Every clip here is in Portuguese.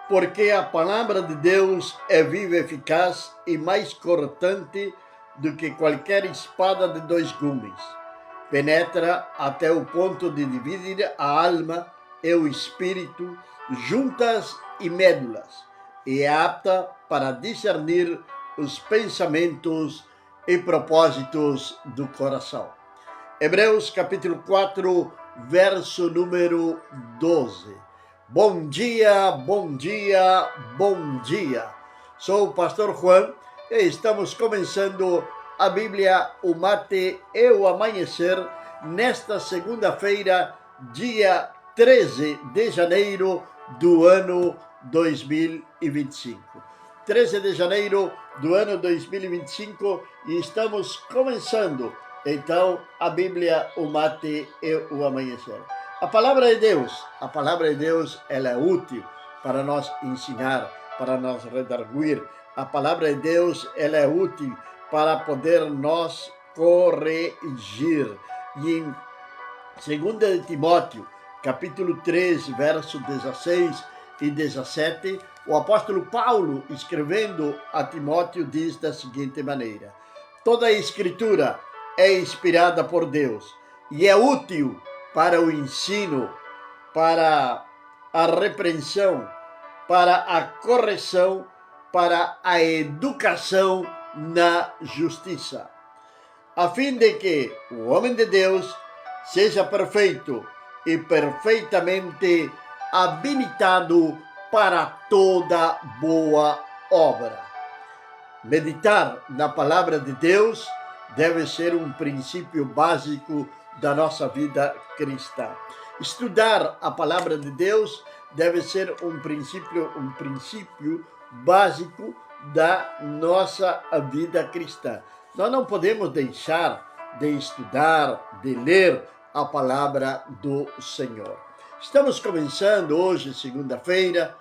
porque a palavra de Deus é viva, eficaz e mais cortante do que qualquer espada de dois gumes. Penetra até o ponto de dividir a alma e o espírito, juntas e médulas, e é apta para discernir os pensamentos e propósitos do coração. Hebreus capítulo 4, verso número 12. Bom dia, bom dia, bom dia. Sou o pastor Juan e estamos começando a Bíblia, o Mate e o Amanhecer nesta segunda-feira, dia 13 de janeiro do ano 2025. 13 de janeiro do ano 2025 e estamos começando então a Bíblia, o Mate e o Amanhecer. A palavra de Deus, ela é útil para nós ensinar, para nós redarguir. A palavra de Deus, ela é útil para poder nós corrigir. E em 2 Timóteo, capítulo 3, verso 16 e 17, o apóstolo Paulo, escrevendo a Timóteo, diz da seguinte maneira: toda a escritura é inspirada por Deus e é útil para o ensino, para a repreensão, para a correção, para a educação na justiça, a fim de que o homem de Deus seja perfeito e perfeitamente habilitado para toda boa obra. Meditar na palavra de Deus deve ser um princípio básico da nossa vida cristã. Estudar a palavra de Deus deve ser um princípio básico da nossa vida cristã. Nós não podemos deixar de estudar, de ler a palavra do Senhor. Estamos começando hoje, segunda-feira,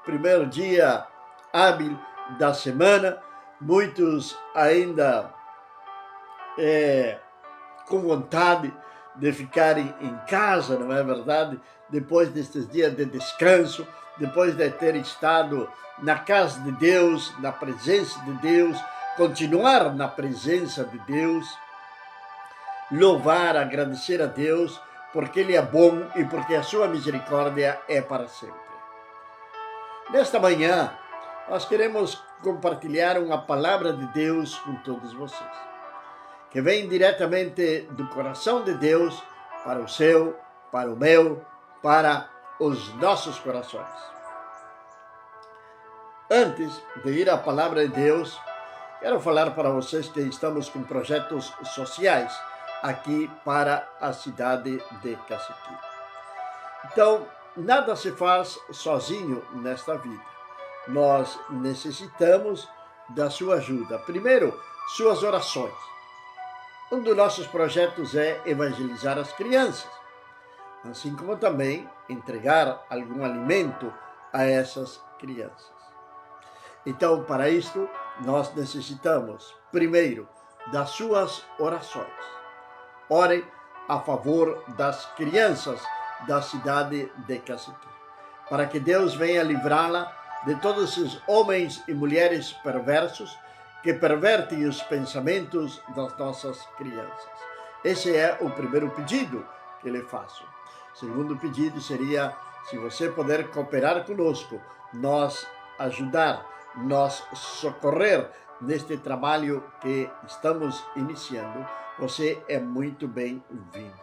primeiro dia hábil da semana. Muitos ainda com vontade de ficarem em casa, não é verdade? Depois destes dias de descanso, depois de ter estado na casa de Deus, na presença de Deus, continuar na presença de Deus, louvar, agradecer a Deus, porque Ele é bom e porque a sua misericórdia é para sempre. Nesta manhã, nós queremos compartilhar uma palavra de Deus com todos vocês, que vem diretamente do coração de Deus para o seu, para o meu, para os nossos corações. Antes de ir à palavra de Deus, quero falar para vocês que estamos com projetos sociais aqui para a cidade de Cacequi. Então, nada se faz sozinho nesta vida. Nós necessitamos da sua ajuda. Primeiro, suas orações. Um dos nossos projetos é evangelizar as crianças, assim como também entregar algum alimento a essas crianças. Então, para isto, nós necessitamos, primeiro, das suas orações. Ore a favor das crianças da cidade de Cacequi, para que Deus venha livrá-la de todos esses homens e mulheres perversos que pervertem os pensamentos das nossas crianças. Esse é o primeiro pedido que lhe faço. O segundo pedido seria, se você puder cooperar conosco, nós ajudar, nós socorrer neste trabalho que estamos iniciando, você é muito bem-vindo.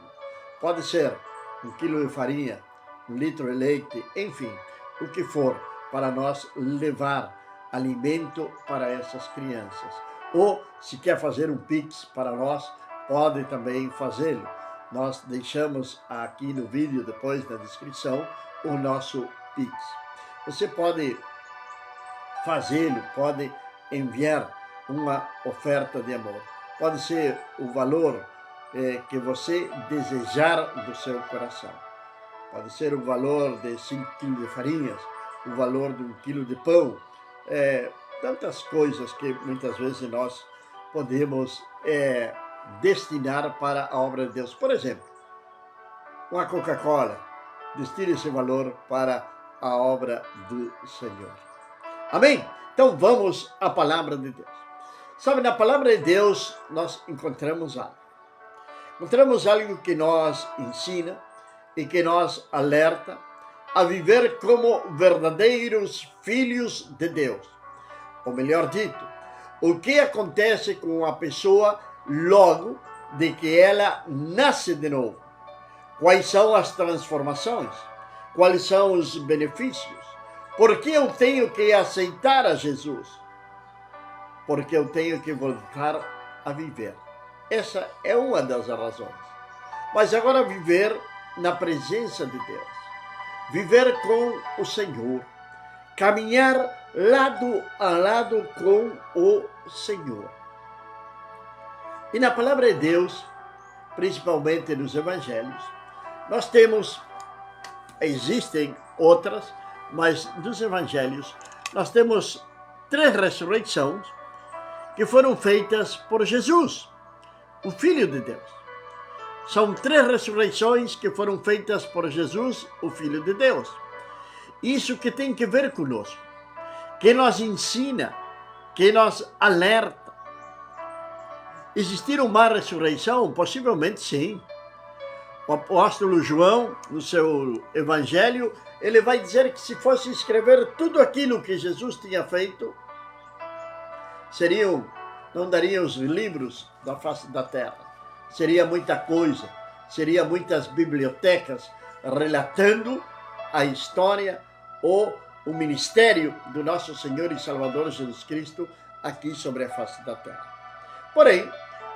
Pode ser 1 quilo de farinha, 1 litro de leite, enfim, o que for, para nós levar alimento para essas crianças. Ou, se quer fazer um Pix para nós, pode também fazê-lo. Nós deixamos aqui no vídeo, depois na descrição, o nosso Pix. Você pode fazê-lo, pode enviar uma oferta de amor. Pode ser o valor que você desejar do seu coração. Pode ser o valor de 5 quilos de farinhas, o valor de 1 quilo de pão, tantas coisas que muitas vezes nós podemos destinar para a obra de Deus. Por exemplo, uma Coca-Cola, destine esse valor para a obra do Senhor. Amém? Então vamos à palavra de Deus. Sabe, na palavra de Deus nós encontramos algo. Encontramos algo que nos ensina e que nos alerta a viver como verdadeiros filhos de Deus. Ou melhor dito, o que acontece com a pessoa logo de que ela nasce de novo? Quais são as transformações? Quais são os benefícios? Por que eu tenho que aceitar a Jesus? Porque eu tenho que voltar a viver. Essa é uma das razões. Mas agora viver na presença de Deus. Viver com o Senhor. Caminhar lado a lado com o Senhor. E na palavra de Deus, principalmente nos evangelhos, nós temos, existem outras, mas nos evangelhos nós temos 3 ressurreições que foram feitas por Jesus, o Filho de Deus. São 3 ressurreições que foram feitas por Jesus, o Filho de Deus. Isso que tem que ver conosco, que nos ensina, que nos alerta. Existir uma ressurreição? Possivelmente sim. O apóstolo João, no seu evangelho, ele vai dizer que se fosse escrever tudo aquilo que Jesus tinha feito, não dariam os livros da face da terra. Seria muita coisa, seria muitas bibliotecas relatando a história ou o ministério do nosso Senhor e Salvador Jesus Cristo aqui sobre a face da terra. Porém,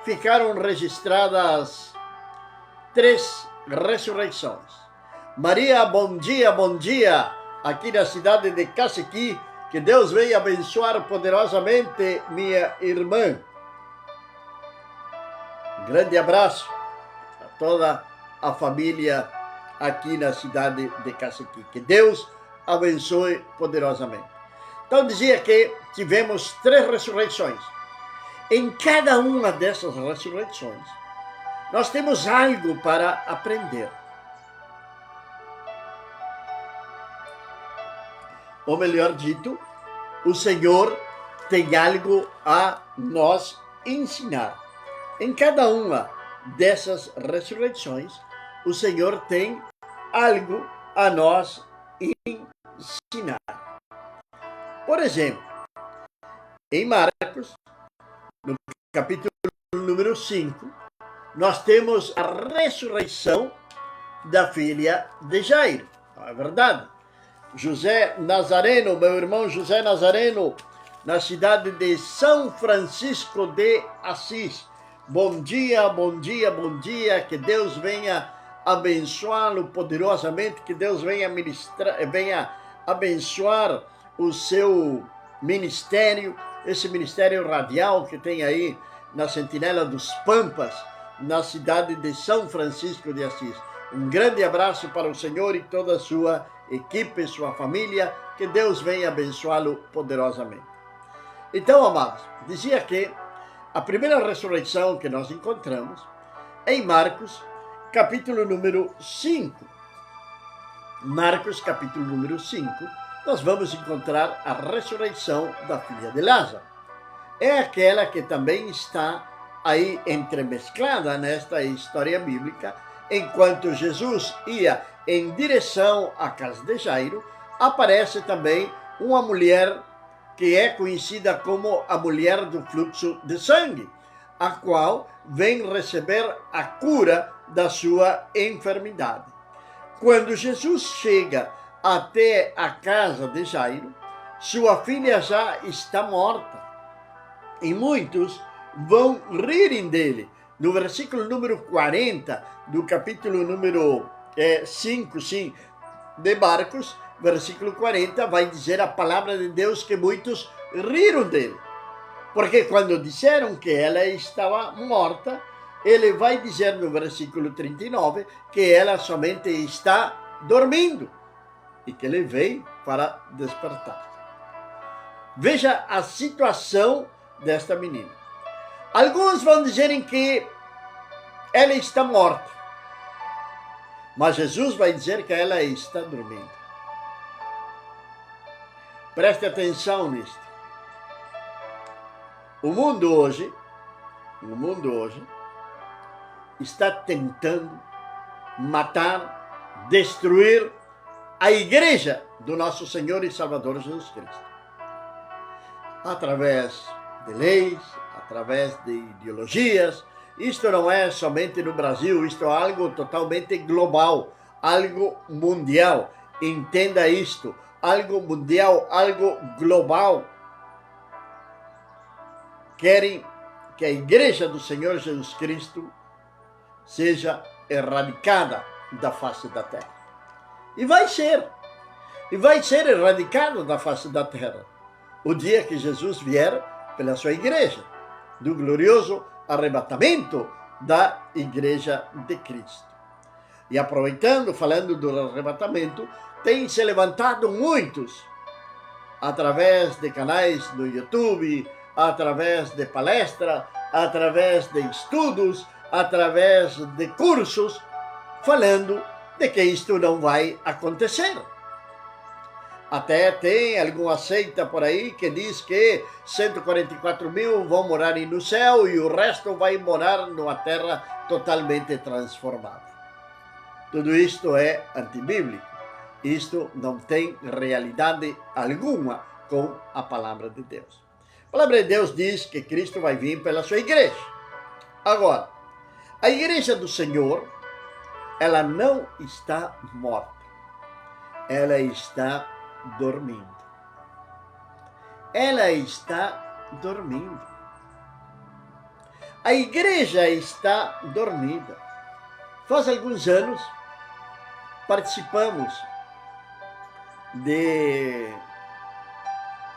ficaram registradas 3 ressurreições. Maria, bom dia, aqui na cidade de Cacequi, que Deus venha abençoar poderosamente minha irmã. Um grande abraço a toda a família aqui na cidade de Cacequi. Que Deus abençoe poderosamente. Então dizia que tivemos 3 ressurreições. Em cada uma dessas ressurreições, nós temos algo para aprender. Ou melhor dito, o Senhor tem algo a nos ensinar. Em cada uma dessas ressurreições, o Senhor tem algo a nos ensinar. Por exemplo, em Marcos, no capítulo número 5, nós temos a ressurreição da filha de Jairo. Não é verdade? José Nazareno, meu irmão José Nazareno, na cidade de São Francisco de Assis. Bom dia, que Deus venha abençoá-lo poderosamente, que Deus venha abençoar o seu ministério, esse ministério radial que tem aí na Sentinela dos Pampas, na cidade de São Francisco de Assis. Um grande abraço para o Senhor e toda a sua equipe, sua família, que Deus venha abençoá-lo poderosamente. Então, amados, dizia que a primeira ressurreição que nós encontramos é em Marcos, capítulo número 5. Marcos, capítulo número 5, nós vamos encontrar a ressurreição da filha de Lázaro. É aquela que também está aí entremesclada nesta história bíblica. Enquanto Jesus ia em direção à casa de Jairo, aparece também uma mulher que é conhecida como a mulher do fluxo de sangue, a qual vem receber a cura da sua enfermidade. Quando Jesus chega até a casa de Jairo, sua filha já está morta. E muitos vão rirem dele. No versículo número 40 do capítulo número 5, sim, de Marcos, versículo 40, vai dizer a palavra de Deus que muitos riram dele. Porque quando disseram que ela estava morta, ele vai dizer no versículo 39 que ela somente está dormindo e que ele veio para despertar. Veja a situação desta menina. Alguns vão dizerem que ela está morta, mas Jesus vai dizer que ela está dormindo. Preste atenção nisto. O mundo hoje está tentando matar, destruir a igreja do nosso Senhor e Salvador Jesus Cristo. Através de leis, através de ideologias. Isto não é somente no Brasil, isto é algo totalmente global, algo mundial. Entenda isto, algo mundial, algo global. Querem que a igreja do Senhor Jesus Cristo seja erradicada da face da terra. E vai ser erradicada da face da terra o dia que Jesus vier pela sua igreja, do glorioso arrebatamento da igreja de Cristo. E aproveitando, falando do arrebatamento, tem se levantado muitos, através de canais no YouTube, através de palestra, através de estudos, através de cursos, falando de que isto não vai acontecer. Até tem alguma seita por aí que diz que 144 mil vão morar no céu e o resto vai morar numa terra totalmente transformada. Tudo isto é antibíblico. Isto não tem realidade alguma com a palavra de Deus. A palavra de Deus diz que Cristo vai vir pela sua igreja. Agora, a igreja do Senhor, ela não está morta. Ela está dormindo. Ela está dormindo. A igreja está dormida. Faz alguns anos participamos de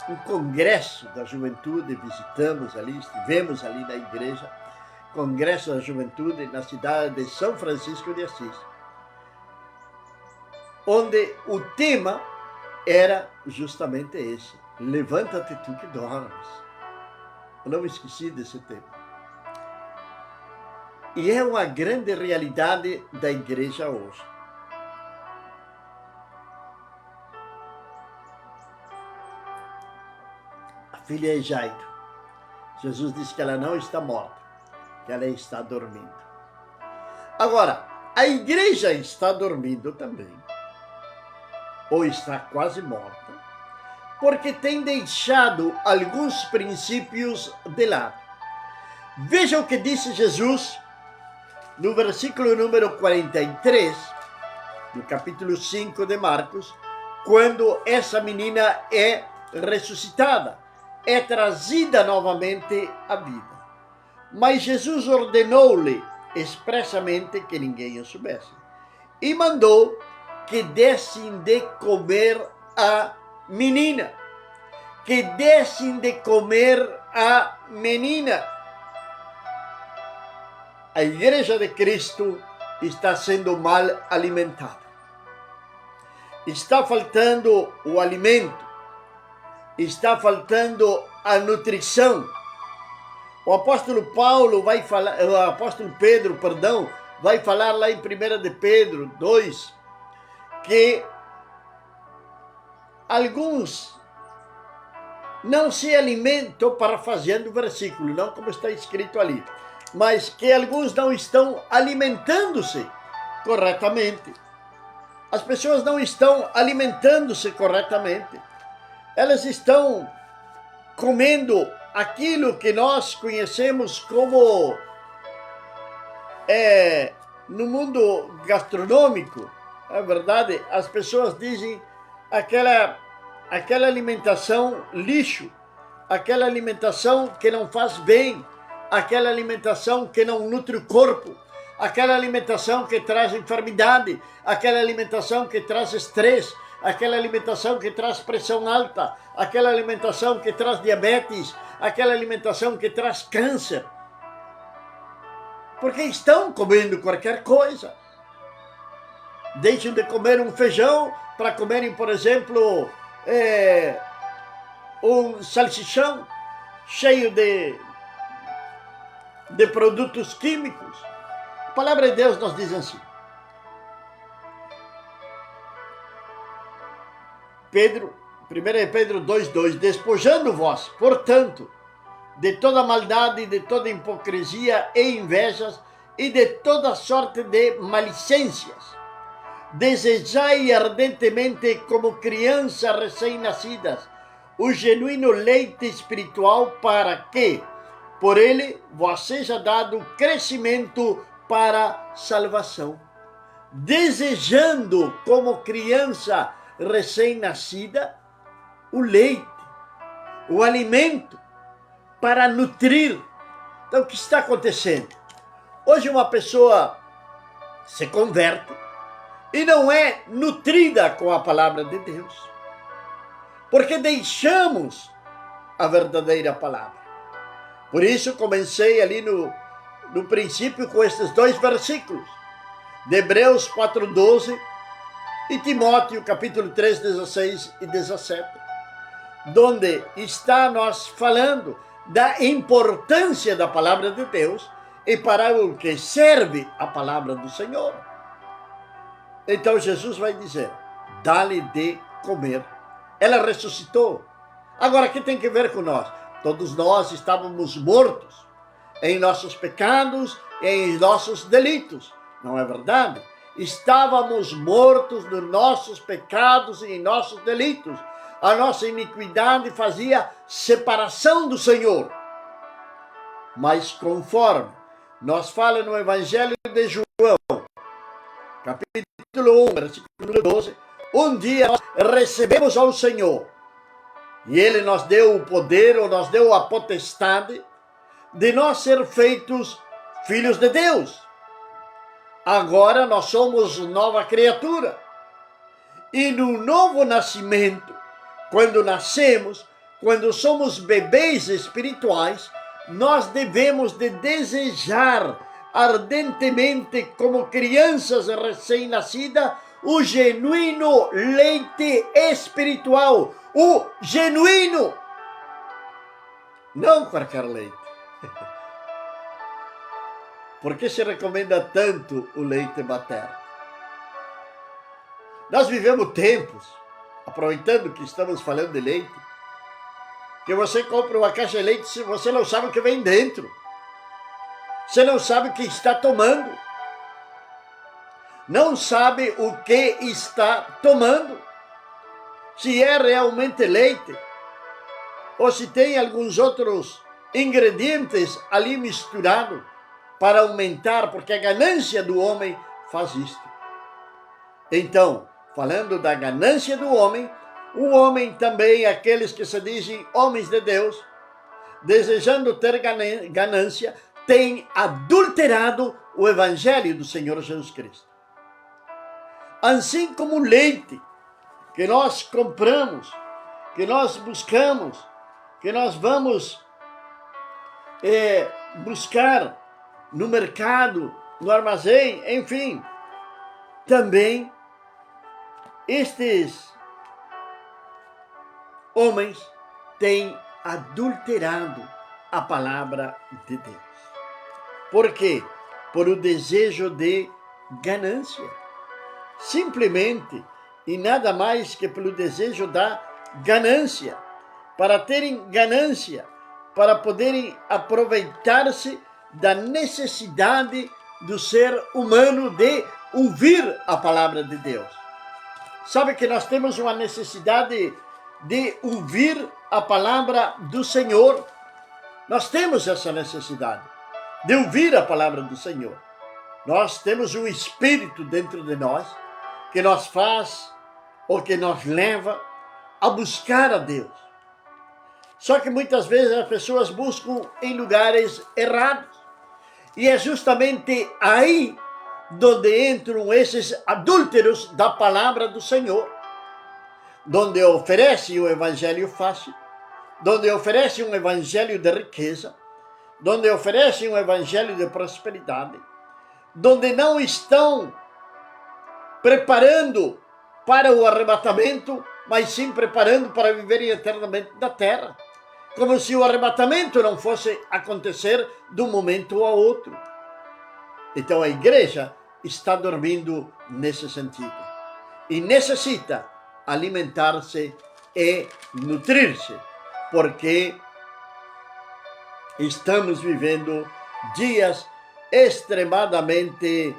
um congresso da juventude, visitamos ali, estivemos ali na igreja, congresso da juventude na cidade de São Francisco de Assis, onde o tema era justamente esse: levanta-te tu que dormes. Eu não me esqueci desse tema. E é uma grande realidade da igreja hoje. A filha de Jairo, Jesus disse que ela não está morta, que ela está dormindo. Agora, a igreja está dormindo também, ou está quase morta, porque tem deixado alguns princípios de lado. Veja o que disse Jesus no versículo número 43, no capítulo 5 de Marcos, quando essa menina é ressuscitada, é trazida novamente à vida. Mas Jesus ordenou-lhe expressamente que ninguém o soubesse e mandou que dessem de comer a menina, que dessem de comer a menina. A igreja de Cristo está sendo mal alimentada. Está faltando o alimento, está faltando a nutrição. O apóstolo Pedro, vai falar lá em 1 de Pedro 2, que alguns não se alimentam, parafraseando o versículo, não como está escrito ali, mas que alguns não estão alimentando-se corretamente. As pessoas não estão alimentando-se corretamente. Elas estão comendo aquilo que nós conhecemos como, no mundo gastronômico, é verdade, as pessoas dizem aquela alimentação lixo, aquela alimentação que não faz bem, aquela alimentação que não nutre o corpo, aquela alimentação que traz enfermidade, aquela alimentação que traz estresse, aquela alimentação que traz pressão alta, aquela alimentação que traz diabetes, aquela alimentação que traz câncer. Porque estão comendo qualquer coisa. Deixam de comer um feijão para comerem, por exemplo, um salsichão cheio de produtos químicos. A palavra de Deus nos diz assim. Pedro 1 Pedro 2,2, despojando-vos, portanto, de toda maldade, de toda hipocrisia e invejas, e de toda sorte de malicências. Desejai ardentemente, como crianças recém-nascidas, o genuíno leite espiritual, para que, por ele, vos seja dado crescimento para salvação. Desejando, como criança recém-nascida, o leite, o alimento, para nutrir. Então, o que está acontecendo? Hoje uma pessoa se converte e não é nutrida com a palavra de Deus, porque deixamos a verdadeira palavra. Por isso comecei ali no princípio com estes 2 versículos, de Hebreus 4,12 e Timóteo capítulo 3, 16 e 17, onde está nós falando da importância da palavra de Deus e para o que serve a palavra do Senhor. Então Jesus vai dizer, dá-lhe de comer. Ela ressuscitou. Agora, o que tem que ver com nós? Todos nós estávamos mortos em nossos pecados e em nossos delitos. Não é verdade? Estávamos mortos nos nossos pecados e em nossos delitos. A nossa iniquidade fazia separação do Senhor. Mas conforme nós fala no Evangelho de João, capítulo 1, versículo 12, um dia nós recebemos ao Senhor e Ele nos deu o poder, ou nos deu a potestade de nós ser feitos filhos de Deus. Agora nós somos nova criatura. E no novo nascimento, quando nascemos, quando somos bebês espirituais, nós devemos de desejar ardentemente, como crianças recém-nascidas, o genuíno leite espiritual, o genuíno, não qualquer leite. Por que se recomenda tanto o leite materno? Nós vivemos tempos, aproveitando que estamos falando de leite, que você compra uma caixa de leite, você não sabe o que vem dentro. Você não sabe o que está tomando. Não sabe o que está tomando. Se é realmente leite, ou se tem alguns outros ingredientes ali misturados para aumentar, porque a ganância do homem faz isto. Então, falando da ganância do homem, o homem também, aqueles que se dizem homens de Deus, desejando ter ganância, tem adulterado o Evangelho do Senhor Jesus Cristo. Assim como o leite que nós compramos, que nós buscamos, que nós vamos buscar no mercado, no armazém, enfim, também estes homens têm adulterado a palavra de Deus. Por quê? Por o desejo de ganância. Simplesmente e nada mais que pelo desejo da ganância. Para terem ganância, para poderem aproveitar-se da necessidade do ser humano de ouvir a palavra de Deus. Sabe que nós temos uma necessidade de ouvir a palavra do Senhor. Nós temos essa necessidade de ouvir a palavra do Senhor. Nós temos um Espírito dentro de nós que nos faz ou que nos leva a buscar a Deus. Só que muitas vezes as pessoas buscam em lugares errados. E é justamente aí onde entram esses adúlteros da palavra do Senhor, onde oferecem o evangelho fácil, onde oferecem um evangelho de riqueza, onde oferecem um evangelho de prosperidade, onde não estão preparando para o arrebatamento, mas sim preparando para viverem eternamente na terra, como se o arrebatamento não fosse acontecer de um momento a outro. Então a igreja está dormindo nesse sentido e necessita alimentar-se é nutrir-se, porque estamos vivendo dias extremadamente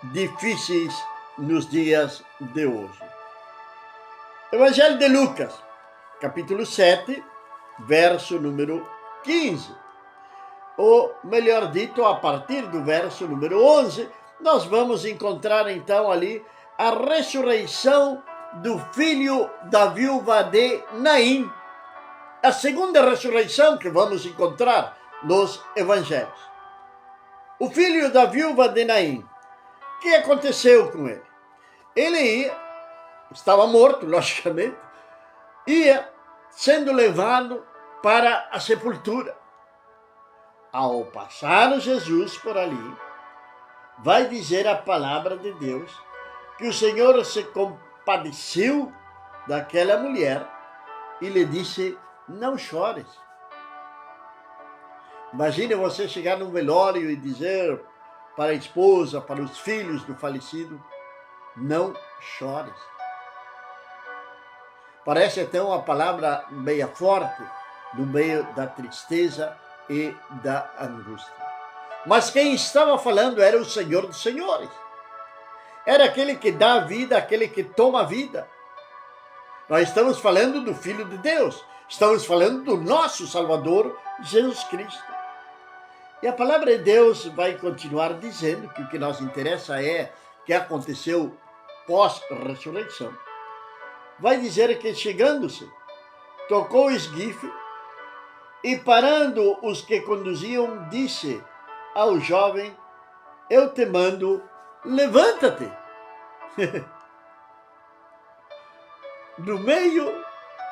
difíceis nos dias de hoje. Evangelho de Lucas, capítulo 7, verso número 15. Ou melhor dito, a partir do verso número 11, nós vamos encontrar então ali a ressurreição do filho da viúva de Naim. A segunda ressurreição que vamos encontrar nos evangelhos. O filho da viúva de Naim. O que aconteceu com ele? Ele estava morto, logicamente, ia sendo levado para a sepultura. Ao passar Jesus por ali, vai dizer a palavra de Deus que o Senhor se compadeceu daquela mulher e lhe disse: não chores. Imagine você chegar num velório e dizer para a esposa, para os filhos do falecido: não chores. Parece até uma palavra meia forte no meio da tristeza e da angústia. Mas quem estava falando era o Senhor dos Senhores. Era aquele que dá a vida, aquele que toma a vida. Nós estamos falando do Filho de Deus. Estamos falando do nosso Salvador, Jesus Cristo. E a palavra de Deus vai continuar dizendo que o que nos interessa é o que aconteceu pós-ressurreição. Vai dizer que chegando-se, tocou o esguife e parando os que conduziam, disse ao jovem: eu te mando, levanta-te. No meio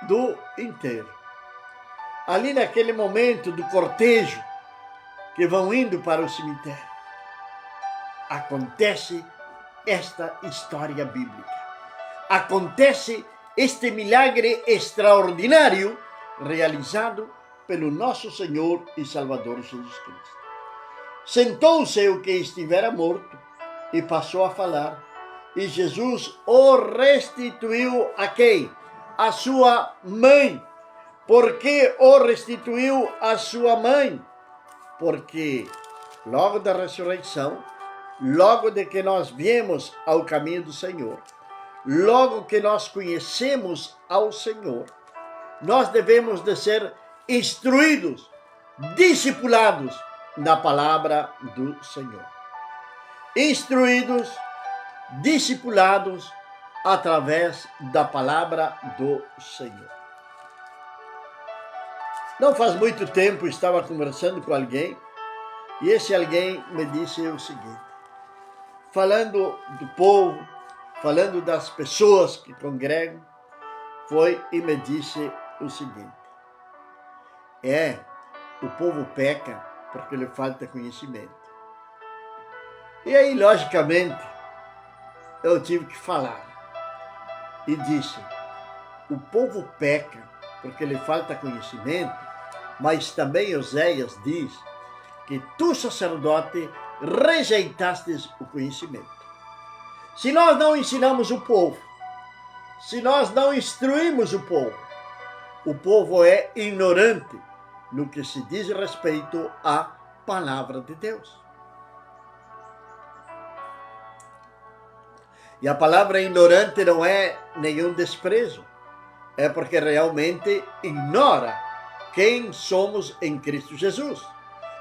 do enterro, ali naquele momento do cortejo que vão indo para o cemitério, acontece esta história bíblica. Acontece este milagre extraordinário realizado pelo nosso Senhor e Salvador Jesus Cristo. Sentou-se o que estivera morto e passou a falar. E Jesus o restituiu a quem? A sua mãe. Por que o restituiu a sua mãe? Porque logo da ressurreição, logo de que nós viemos ao caminho do Senhor, logo que nós conhecemos ao Senhor, nós devemos de ser instruídos, discipulados na palavra do Senhor. Instruídos, discipulados através da palavra do Senhor. Não faz muito tempo estava conversando com alguém e esse alguém me disse o seguinte, falando do povo, falando das pessoas que congregam, foi e me disse o seguinte: o povo peca porque lhe falta conhecimento. E aí, logicamente, eu tive que falar e disse: o povo peca porque lhe falta conhecimento, mas também Oséias diz que tu, sacerdote, rejeitastes o conhecimento. Se nós não ensinamos o povo, se nós não instruímos o povo é ignorante no que se diz respeito à palavra de Deus. E a palavra ignorante não é nenhum desprezo, é porque realmente ignora quem somos em Cristo Jesus.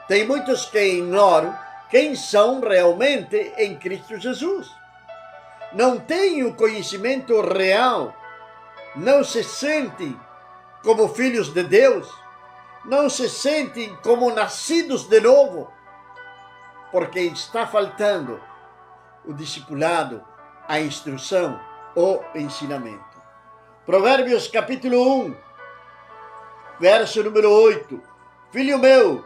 Tem muitos que ignoram quem são realmente em Cristo Jesus. Não têm o conhecimento real, não se sentem como filhos de Deus, não se sentem como nascidos de novo, porque está faltando o discipulado, a instrução, o ensinamento. Provérbios capítulo 1, verso número 8. Filho meu,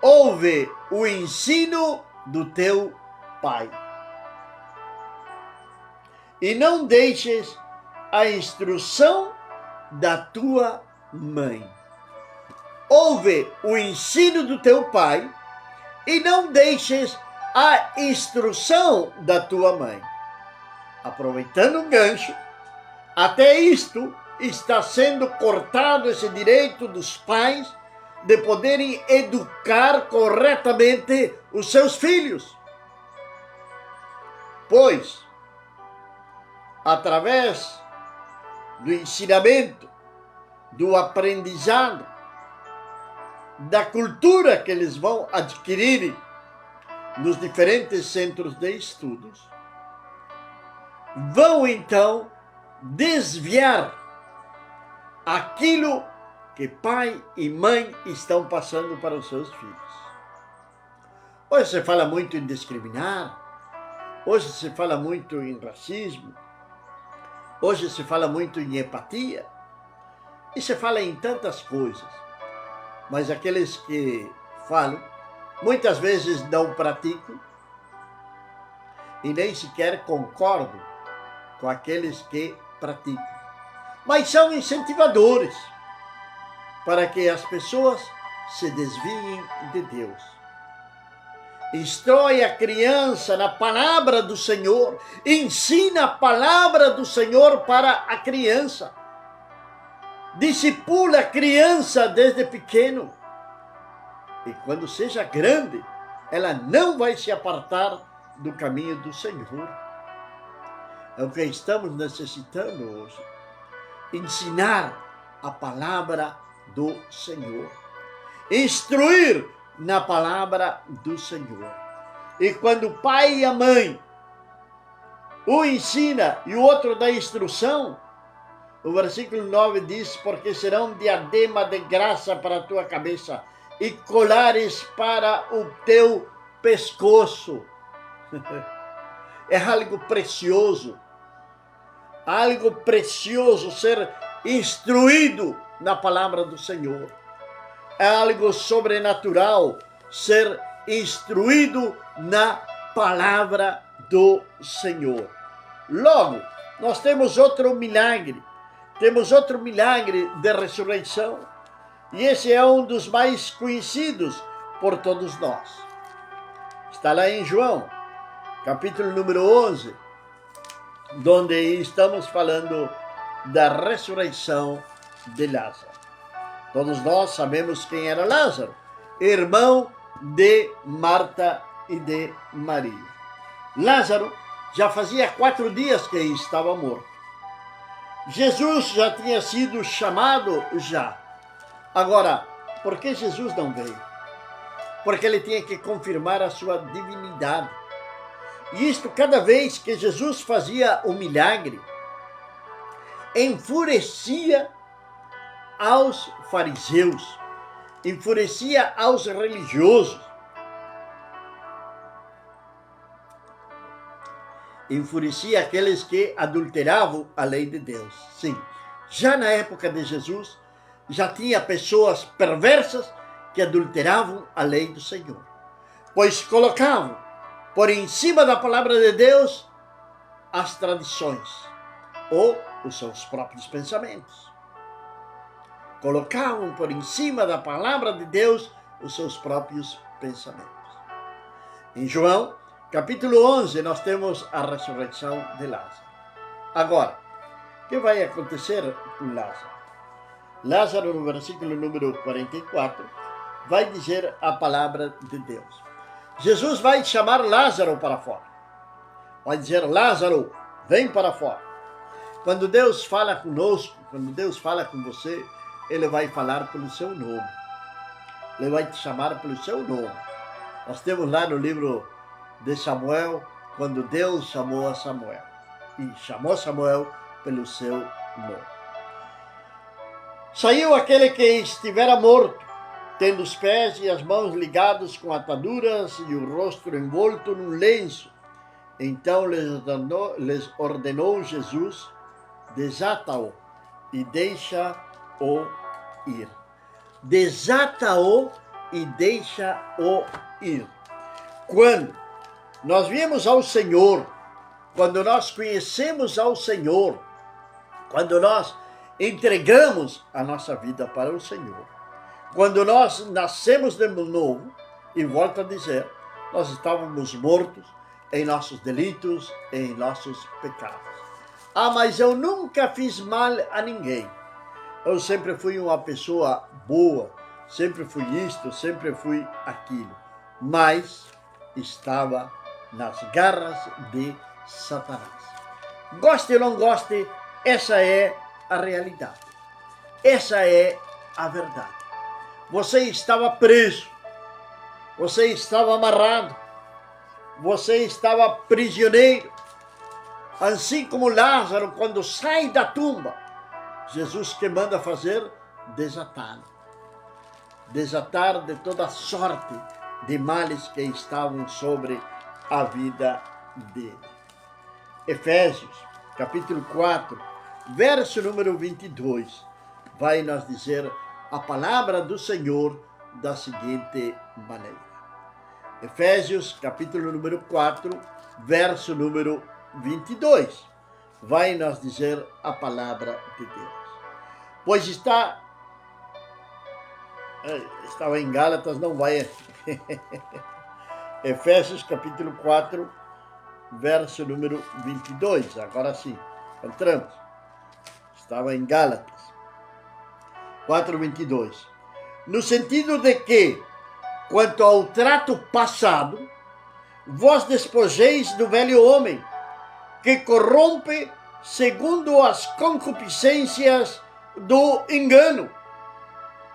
ouve o ensino do teu pai, e não deixes a instrução da tua mãe. Ouve o ensino do teu pai e não deixes a instrução da tua mãe. Aproveitando o gancho, até isto está sendo cortado esse direito dos pais de poderem educar corretamente os seus filhos. Pois, através do ensinamento, do aprendizado, da cultura que eles vão adquirir nos diferentes centros de estudos, vão então desviar aquilo que pai e mãe estão passando para os seus filhos. Hoje se fala muito em discriminar, hoje se fala muito em racismo, hoje se fala muito em empatia, e se fala em tantas coisas, mas aqueles que falam, muitas vezes não praticam e nem sequer concordam com aqueles que praticam, mas são incentivadores para que as pessoas se desviem de Deus. Instrui a criança na palavra do Senhor, ensina a palavra do Senhor para a criança, discipula a criança desde pequeno, e quando seja grande, ela não vai se apartar do caminho do Senhor. É o que estamos necessitando hoje, ensinar a palavra do Senhor, instruir na palavra do Senhor. E quando o pai e a mãe o ensina e o outro dá instrução, o versículo 9 diz: porque serão diadema de graça para a tua cabeça e colares para o teu pescoço. É algo precioso ser instruído na palavra do Senhor. É algo sobrenatural ser instruído na palavra do Senhor. Logo, nós temos outro milagre de ressurreição, e esse é um dos mais conhecidos por todos nós. Está lá em João, capítulo número 11, onde estamos falando da ressurreição de Lázaro. Todos nós sabemos quem era Lázaro, irmão de Marta e de Maria. Lázaro já fazia 4 dias que estava morto. Jesus já tinha sido chamado já. Agora, por que Jesus não veio? Porque ele tinha que confirmar a sua divinidade. E isto, cada vez que Jesus fazia o milagre, enfurecia aos fariseus, enfurecia aos religiosos, enfurecia aqueles que adulteravam a lei de Deus. Sim, já na época de Jesus, já tinha pessoas perversas que adulteravam a lei do Senhor, pois colocavam por em cima da palavra de Deus as tradições ou os seus próprios pensamentos. Colocavam por em cima da palavra de Deus os seus próprios pensamentos. Em João, capítulo 11, nós temos a ressurreição de Lázaro. Agora, o que vai acontecer com Lázaro? Lázaro, no versículo número 44, vai dizer a palavra de Deus. Jesus vai chamar Lázaro para fora. Vai dizer: Lázaro, vem para fora. Quando Deus fala conosco, quando Deus fala com você, Ele vai falar pelo seu nome. Ele vai te chamar pelo seu nome. Nós temos lá no livro de Samuel, quando Deus chamou a Samuel. E chamou Samuel pelo seu nome. Saiu aquele que estivera morto, tendo os pés e as mãos ligados com ataduras e o rosto envolto num lenço. Então lhes ordenou Jesus: desata-o e deixa-o ir. Desata-o e deixa-o ir. Quando nós viemos ao Senhor, quando nós conhecemos ao Senhor, quando nós entregamos a nossa vida para o Senhor, quando nós nascemos de novo, e volto a dizer, nós estávamos mortos em nossos delitos, em nossos pecados. Ah, mas eu nunca fiz mal a ninguém. Eu sempre fui uma pessoa boa, sempre fui isto, sempre fui aquilo. Mas estava nas garras de Satanás. Goste ou não goste, essa é a realidade. Essa é a verdade. Você estava preso, você estava amarrado, você estava prisioneiro. Assim como Lázaro, quando sai da tumba, Jesus que manda fazer? Desatar de toda sorte de males que estavam sobre a vida dele. Efésios, capítulo 4, verso número 22, vai nos dizer a palavra do Senhor da seguinte maneira. Efésios, capítulo número 4, verso número 22, vai nos dizer a palavra de Deus. Pois estava em Gálatas, não vai. Efésios, capítulo 4, verso número 22, agora sim, entramos. Estava em Gálatas 4:22. No sentido de que, quanto ao trato passado, vós despojeis do velho homem, que corrompe segundo as concupiscências do engano.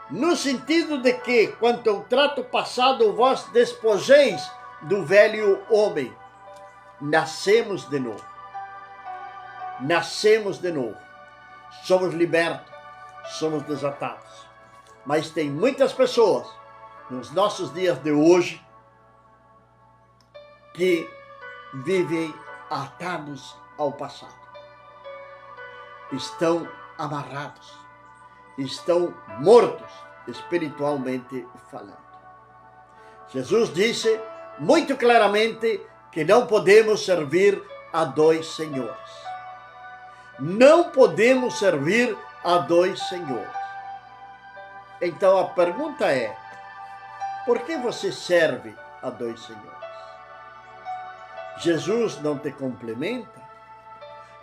No sentido de que, quanto ao trato passado, vós despojeis do velho homem. Nascemos de novo. Nascemos de novo. Somos libertos, somos desatados. Mas tem muitas pessoas, nos nossos dias de hoje, que vivem atados ao passado. Estão amarrados, estão mortos, espiritualmente falando. Jesus disse muito claramente que não podemos servir a dois senhores. Não podemos servir a dois senhores. Então a pergunta é, por que você serve a dois senhores? Jesus não te complementa?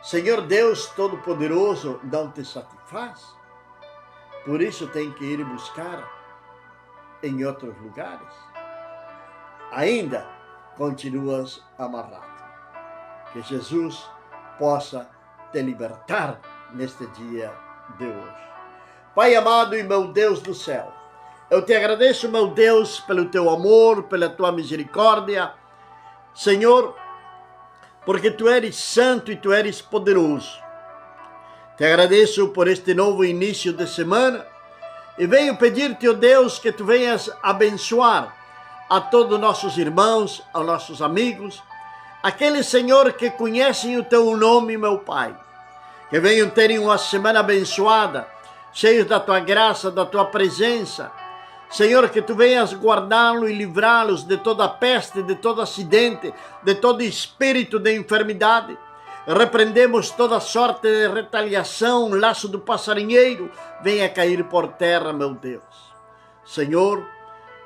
Senhor Deus Todo-Poderoso não te satisfaz? Por isso tem que ir buscar em outros lugares? Ainda continuas amarrado. Que Jesus possa te libertar neste dia de hoje. Pai amado e meu Deus do céu, eu te agradeço, meu Deus, pelo teu amor, pela tua misericórdia, Senhor, porque tu eres santo e tu eres poderoso. Te agradeço por este novo início de semana e venho pedir-te, ó Deus, que tu venhas abençoar a todos nossos irmãos, aos nossos amigos, aqueles, Senhor, que conhecem o teu nome, meu Pai, que venham terem uma semana abençoada, cheios da tua graça, da tua presença. Senhor, que tu venhas guardá-los e livrá-los de toda peste, de todo acidente, de todo espírito de enfermidade. Repreendemos toda sorte de retaliação, laço do passarinheiro, venha cair por terra, meu Deus. Senhor,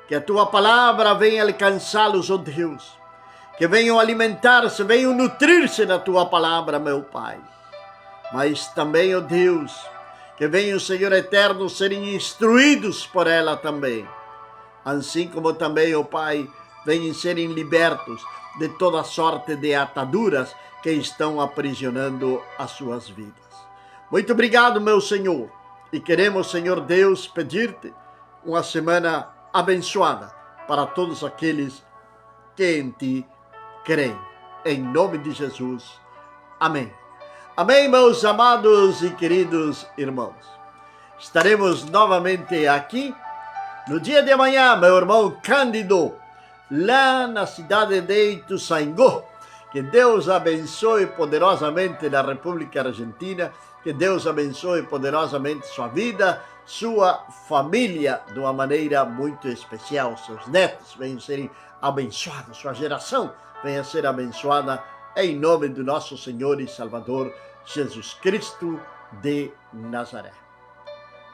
que a tua palavra venha alcançá-los, ó Deus, que venham alimentar-se, venham nutrir-se da tua palavra, meu Pai. Mas também, ó Deus, que venham, Senhor eterno, serem instruídos por ela também. Assim como também, ó Pai, venham serem libertos de toda sorte de ataduras que estão aprisionando as suas vidas. Muito obrigado, meu Senhor. E queremos, Senhor Deus, pedir-te uma semana abençoada para todos aqueles que em ti creem. Em nome de Jesus. Amém. Amém, meus amados e queridos irmãos. Estaremos novamente aqui no dia de amanhã, meu irmão Cândido, lá na cidade de Ituzaingó. Que Deus abençoe poderosamente na República Argentina, que Deus abençoe poderosamente sua vida, sua família, de uma maneira muito especial. Seus netos venham serem abençoados, sua geração venha ser abençoada, em nome do nosso Senhor e Salvador, Jesus Cristo de Nazaré.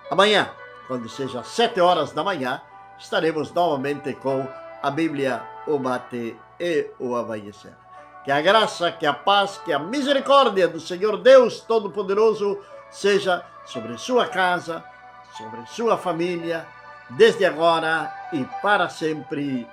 Amanhã, quando seja 7 horas da manhã, estaremos novamente com a Bíblia, o mate e o amanhecer. Que a graça, que a paz, que a misericórdia do Senhor Deus Todo-Poderoso seja sobre sua casa, sobre sua família, desde agora e para sempre.